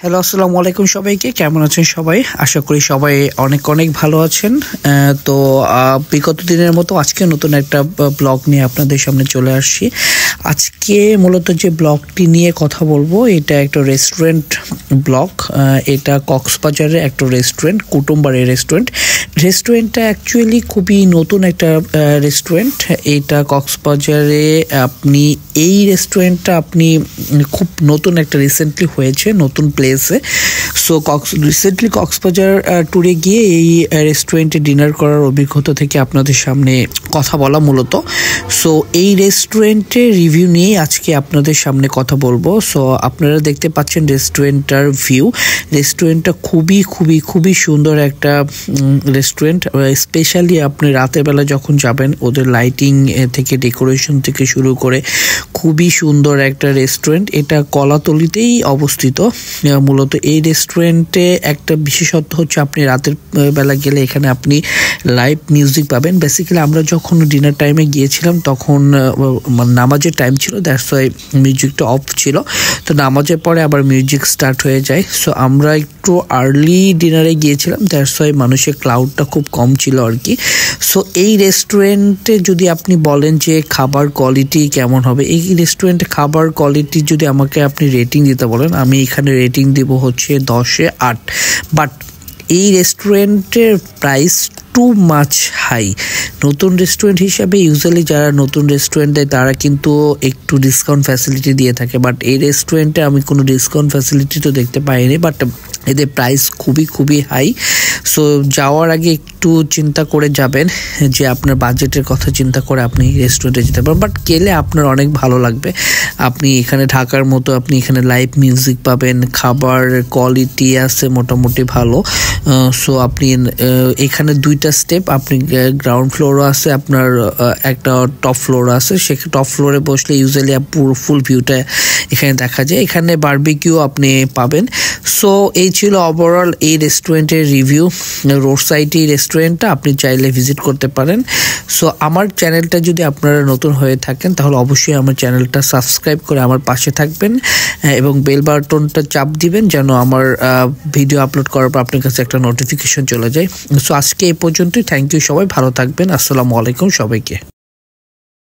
Hello, আসসালামু আলাইকুম সবাইকে। কেমন আছেন সবাই? আশা করি সবাই অনেক অনেক ভালো আছেন। তো বিগত দিনের মতো আজকে নতুন একটা ব্লগ নিয়ে আপনাদের সামনে চলে আসছি। আজকে মূলত যে ব্লগটি নিয়ে কথা বলবো এটা একটা রেস্টুরেন্ট ব্লগ। এটা কক্সবাজারের একটা রেস্টুরেন্ট, কুটুমবাড়ি রেস্টুরেন্ট। রেস্টুরেন্টটা অ্যাকচুয়ালি খুবই নতুন একটা রেস্টুরেন্ট। এটা কক্সবাজারে এই রেস্টুরেন্টটা খুব নতুন একটা রিসেন্টলি হয়েছে, নতুন প্লেসে। সো রিসেন্টলি কক্সবাজার ট্যুরে গিয়ে এই রেস্টুরেন্টে ডিনার করার অভিজ্ঞতা থেকে আপনাদের সামনে কথা বলা মূলত। সো এই রেস্টুরেন্টের রিভিউ নিয়েই আজকে আপনাদের সামনে কথা বলবো। সো আপনারা দেখতে পাচ্ছেন রেস্টুরেন্টটার ভিউ। রেস্টুরেন্টটা খুবই সুন্দর একটা রেস্টুরেন্ট। স্পেশালি আপনি রাতের বেলা যখন যাবেন, ওদের লাইটিং থেকে ডেকোরেশন থেকে শুরু করে খুবই সুন্দর একটা রেস্টুরেন্ট। এটা কলাতলিতেই অবস্থিত। মূলত এই রেস্টুরেন্টে একটা বিশেষত্ব হচ্ছে আপনি রাতের বেলা গেলে এখানে আপনি লাইভ মিউজিক পাবেন। বেসিক্যালি আমরা যখন ডিনার টাইমে গিয়েছিলাম তখন নামাজের টাইম ছিল, দ্যাটস ওয়াই মিউজিকটা অফ ছিল। তো নামাজের পরে আবার মিউজিক স্টার্ট হয়ে যায়। সো আমরা একটু আর্লি ডিনারে গিয়েছিলাম, দ্যাটস ওয়াই মানুষের ক্রাউডটা খুব কম ছিল আর কি। সো এই রেস্টুরেন্টে যদি আপনি বলেন যে খাবার কোয়ালিটি কেমন হবে, এই রেস্টুরেন্টে খাবার কোয়ালিটি যদি আমাকে আপনি রেটিং দিতে বলেন, আমি এখানে রেটিং দিব হচ্ছে 10-এ 8। বাট এই রেস্টুরেন্টের প্রাইস টু মাচ হাই। নতুন রেস্টুরেন্ট হিসাবে ইউজুয়ালি যারা নতুন রেস্টুরেন্ট দেয় তারা কিন্তু একটু ডিসকাউন্ট ফ্যাসিলিটি দিয়ে থাকে, বাট এই রেস্টুরেন্টে আমি কোনো ডিসকাউন্ট ফ্যাসিলিটি তো দেখতে পাইনি। বাট এদের প্রাইস খুবই হাই। সো যাওয়ার আগে একটু চিন্তা করে যাবেন যে আপনার বাজেটের কথা চিন্তা করে আপনি রেস্টুরেন্টে যেতে পারেন। বাট গেলে আপনার অনেক ভালো লাগবে। আপনি এখানে ঢাকার মতো আপনি এখানে লাইভ মিউজিক পাবেন, খাবার কোয়ালিটি আছে মোটামুটি ভালো। সো আপনি এখানে দুইটা স্টেপ, আপনি গ্রাউন্ড ফ্লোরও আছে, আপনার একটা টপ ফ্লোর আছে। সে টপ ফ্লোরে বসলে ইউজুয়ালি পুরো ফুল ভিউটা এখানে দেখা যায়। এখানে বারবিকিউ আপনি পাবেন। সো এই ছিল ওভারঅল এই রেস্টুরেন্টের রিভিউ। রোড সাইড এই রেস্টুরেন্টটা আপনি চাইলে ভিজিট করতে পারেন। সো আমার চ্যানেলটা যদি আপনারা নতুন হয়ে থাকেন তাহলে অবশ্যই আমার চ্যানেলটা সাবস্ক্রাইব করে আমার পাশে থাকবেন এবং বেল বাটনটা চাপ দিবেন যেন আমার ভিডিও আপলোড করার পর আপনার কাছে একটা নোটিফিকেশন চলে যায়। সো আজকে এই পর্যন্তই। থ্যাংক ইউ, সবাই ভালো থাকবেন। আসসালামু আলাইকুম সবাইকে।